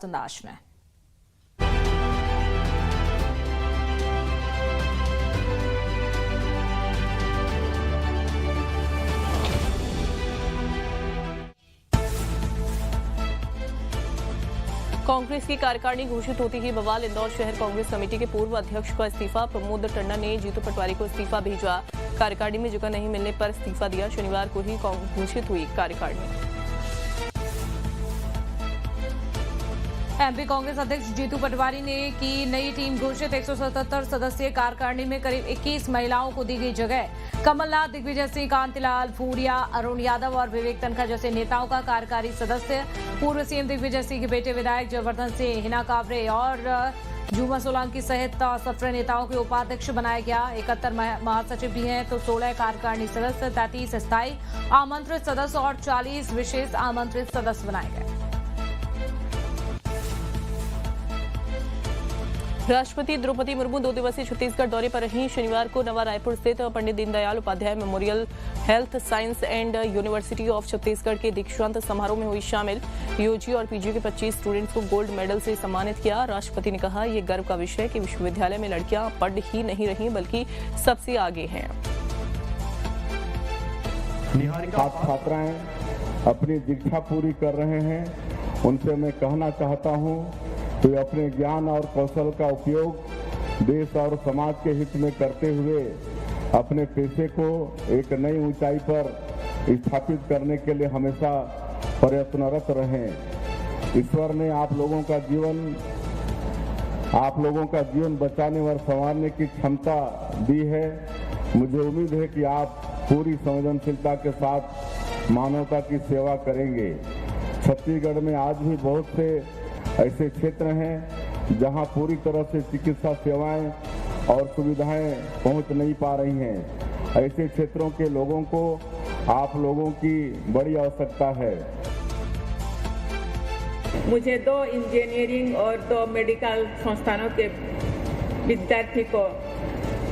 अंदाज में। कांग्रेस की कार्यकारिणी घोषित होती ही बवाल। इंदौर शहर कांग्रेस कमेटी के पूर्व अध्यक्ष का इस्तीफा। प्रमोद टंडन ने जीतू पटवारी को इस्तीफा भेजा। कार्यकारिणी में जगह नहीं मिलने पर इस्तीफा दिया। शनिवार को ही घोषित हुई कार्यकारिणी। एमपी कांग्रेस अध्यक्ष जीतू पटवारी ने की नई टीम घोषित। 177 सदस्यीय कार्यकारिणी में करीब 21 महिलाओं को दी गई जगह। कमलनाथ, दिग्विजय सिंह, कांतिलाल भूरिया, अरुण यादव और विवेक तनखा जैसे नेताओं का कार्यकारी सदस्य। पूर्व सीएम दिग्विजय सिंह के बेटे विधायक जयवर्धन सिंह, हिना काबरे और झूमा सोलंकी सहित 17 नेताओं के उपाध्यक्ष बनाया गया। 71 महासचिव भी हैं तो 16 कार्यकारिणी सदस्य, 33 स्थायी आमंत्रित सदस्य और 40 विशेष आमंत्रित सदस्य बनाए गए। राष्ट्रपति द्रौपदी मुर्मू 2 दिवसीय छत्तीसगढ़ दौरे पर रहीं। शनिवार को नवा रायपुर स्थित Pandit Deendayal Upadhyay memorial health science and university of Chhattisgarh के दीक्षांत समारोह में हुई शामिल। यूजी और पीजी के 25 स्टूडेंट्स को गोल्ड मेडल से सम्मानित किया। राष्ट्रपति ने कहा, ये गर्व का विषय है कि विश्वविद्यालय में लड़कियां पढ़ ही नहीं रही बल्कि सबसे आगे हैं। छात्राएं अपनी दीक्षा पूरी कर रहे हैं, उनसे मैं कहना चाहता हूं तो अपने ज्ञान और कौशल का उपयोग देश और समाज के हित में करते हुए अपने पेशे को एक नई ऊंचाई पर स्थापित करने के लिए हमेशा प्रयत्नरत रहें। ईश्वर ने आप लोगों का जीवन बचाने और संवारने की क्षमता दी है। मुझे उम्मीद है कि आप पूरी संवेदनशीलता के साथ मानवता की सेवा करेंगे। छत्तीसगढ़ में आज भी बहुत से ऐसे क्षेत्र हैं जहां पूरी तरह से चिकित्सा सेवाएं और सुविधाएं पहुंच नहीं पा रही हैं। ऐसे क्षेत्रों के लोगों को आप लोगों की बड़ी आवश्यकता है। मुझे 2 इंजीनियरिंग और 2 मेडिकल संस्थानों के विद्यार्थी को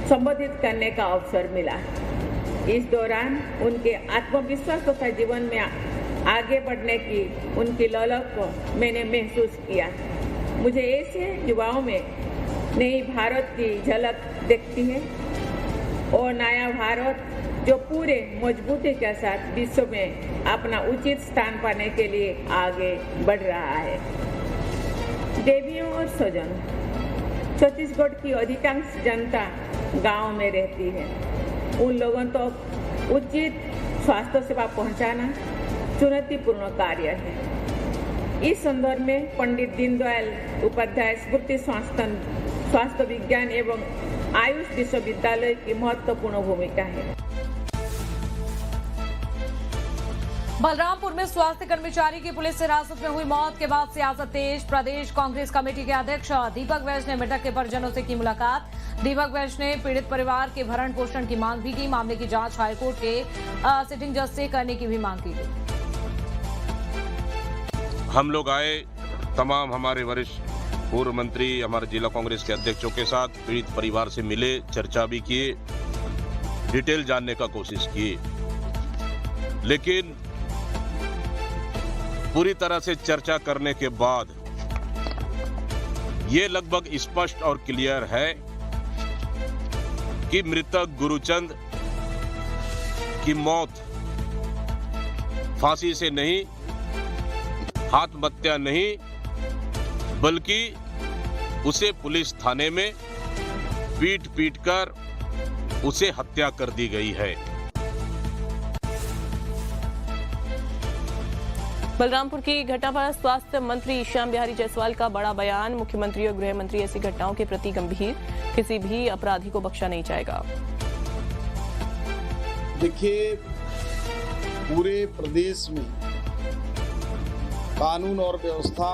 संबोधित करने का अवसर मिला। इस दौरान उनके आत्मविश्वास तथा जीवन में आगे बढ़ने की उनकी ललक को मैंने महसूस किया। मुझे ऐसे युवाओं में नई भारत की झलक दिखती है और नया भारत जो पूरे मजबूती के साथ विश्व में अपना उचित स्थान पाने के लिए आगे बढ़ रहा है। देवियों और स्वजन, छत्तीसगढ़ की अधिकांश जनता गांव में रहती है। उन लोगों तक उचित स्वास्थ्य सेवा पहुंचाना चुनौतीपूर्ण कार्य है। इस संदर्भ में पंडित दीनदयाल उपाध्याय स्मृति स्वास्थ्य विज्ञान एवं आयुष विश्वविद्यालय की महत्वपूर्ण भूमिका है। बलरामपुर में स्वास्थ्य कर्मचारी की पुलिस हिरासत में हुई मौत के बाद सियासत तेज। प्रदेश कांग्रेस कमेटी के अध्यक्ष दीपक वैश्य ने मृतक के परिजनों से की मुलाकात। दीपक वैश्य ने पीड़ित परिवार के भरण पोषण की मांग भी की। मामले की जांच हाईकोर्ट के सिटिंग जज से करने की भी मांग की गई। हम लोग आए, तमाम हमारे वरिष्ठ पूर्व मंत्री, हमारे जिला कांग्रेस के अध्यक्षों के साथ पीड़ित परिवार से मिले, चर्चा भी किए, डिटेल जानने का कोशिश किए। लेकिन पूरी तरह से चर्चा करने के बाद ये लगभग स्पष्ट और क्लियर है कि मृतक गुरुचंद की मौत फांसी से नहीं, आत्महत्या नहीं, बल्कि उसे पुलिस थाने में पीट कर उसे हत्या कर दी गई है। बलरामपुर की घटना पर स्वास्थ्य मंत्री श्याम बिहारी जायसवाल का बड़ा बयान। मुख्यमंत्री और गृह मंत्री ऐसी घटनाओं के प्रति गंभीर, किसी भी अपराधी को बख्शा नहीं जाएगा। देखिए, पूरे प्रदेश में कानून और व्यवस्था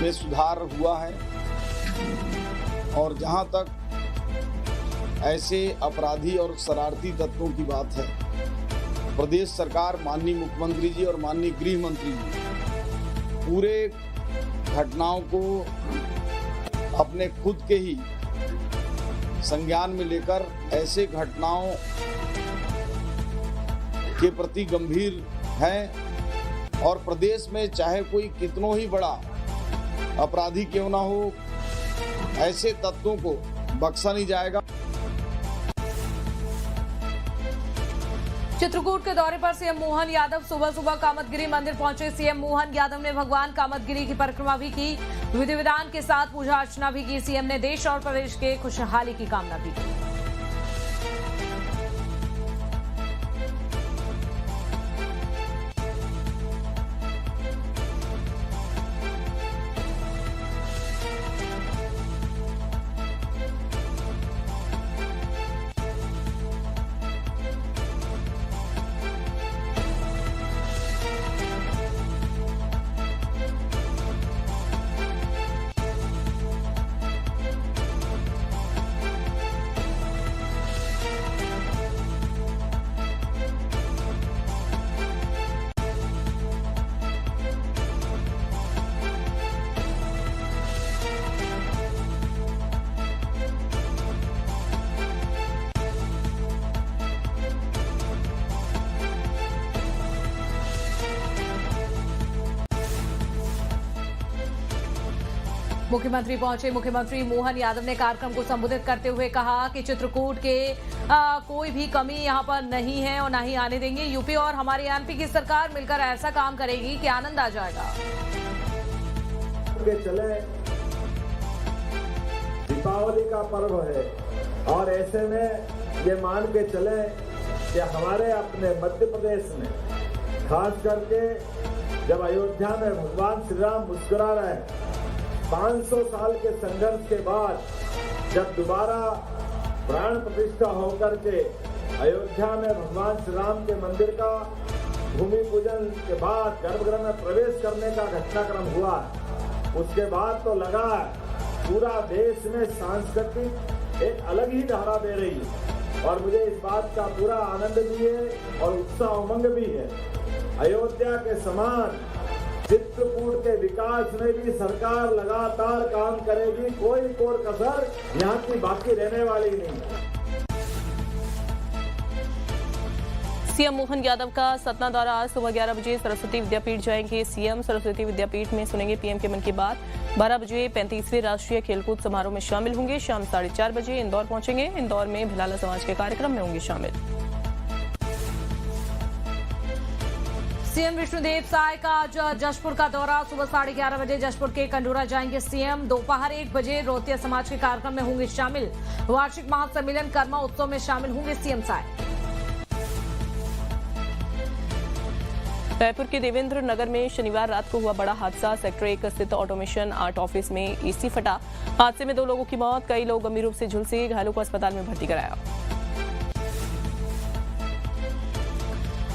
में सुधार हुआ है और जहां तक ऐसे अपराधी और शरारती तत्वों की बात है, प्रदेश सरकार, माननीय मुख्यमंत्री जी और माननीय गृह मंत्री जी पूरे घटनाओं को अपने खुद के ही संज्ञान में लेकर ऐसे घटनाओं के प्रति गंभीर हैं और प्रदेश में चाहे कोई कितनों ही बड़ा अपराधी क्यों ना हो, ऐसे तत्वों को बख्शा नहीं जाएगा। चित्रकूट के दौरे पर सीएम मोहन यादव सुबह सुबह कामतगिरी मंदिर पहुंचे। सीएम मोहन यादव ने भगवान कामतगिरी की परिक्रमा भी की, विधि विधान के साथ पूजा अर्चना भी की। सीएम ने देश और प्रदेश के खुशहाली की कामना भी की। मुख्यमंत्री पहुंचे। मुख्यमंत्री मोहन यादव ने कार्यक्रम को संबोधित करते हुए कहा कि चित्रकूट के कोई भी कमी यहां पर नहीं है और ना ही आने देंगे। यूपी और हमारी एमपी की सरकार मिलकर ऐसा काम करेगी कि आनंद आ जाएगा। चले, दीपावली का पर्व है और ऐसे में ये मान के चले कि हमारे अपने मध्य प्रदेश में खास करके जब अयोध्या में भगवान श्री राम मुस्कुरा रहे, 500 साल के संघर्ष के बाद जब दोबारा प्राण प्रतिष्ठा होकर के अयोध्या में भगवान श्री राम के मंदिर का भूमि पूजन के बाद गर्भगृह में प्रवेश करने का घटनाक्रम हुआ, उसके बाद तो लगा पूरा देश में सांस्कृतिक एक अलग ही धारा दे रही है और मुझे इस बात का पूरा आनंद भी है और उत्साह उमंग भी है। अयोध्या के समान चित्रकूट के विकास में भी सरकार लगातार काम करेगी, कोई कोर कसर यहाँ की बाकी रहने वाली नहीं। सीएम मोहन यादव का सतना दौरा। आज सुबह 11 बजे सरस्वती विद्यापीठ जाएंगे सीएम। सरस्वती विद्यापीठ में सुनेंगे पीएम के मन की बात। 12 बजे 35वें राष्ट्रीय खेलकूद समारोह में शामिल होंगे। शाम 4:30 बजे इंदौर पहुंचेंगे। इंदौर में भिलाला समाज के कार्यक्रम में होंगे शामिल। सीएम विष्णुदेव साय का आज जशपुर का दौरा। सुबह 11:30 बजे जशपुर के कंडूरा जाएंगे सीएम। दोपहर 1 बजे रोहतिया समाज के कार्यक्रम में होंगे शामिल। वार्षिक महासम्मेलन कर्मा उत्सव में शामिल होंगे सीएम साय। रायपुर के देवेंद्र नगर में शनिवार रात को हुआ बड़ा हादसा। सेक्टर 1 स्थित ऑटोमेशन आर्ट ऑफिस में एसी फटा। हादसे में 2 लोगों की मौत, कई लोग गंभीर रूप से झुलसे। घायलों को अस्पताल में भर्ती कराया।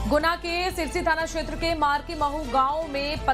गुना के सिरसी थाना क्षेत्र के मारकी महू गांव में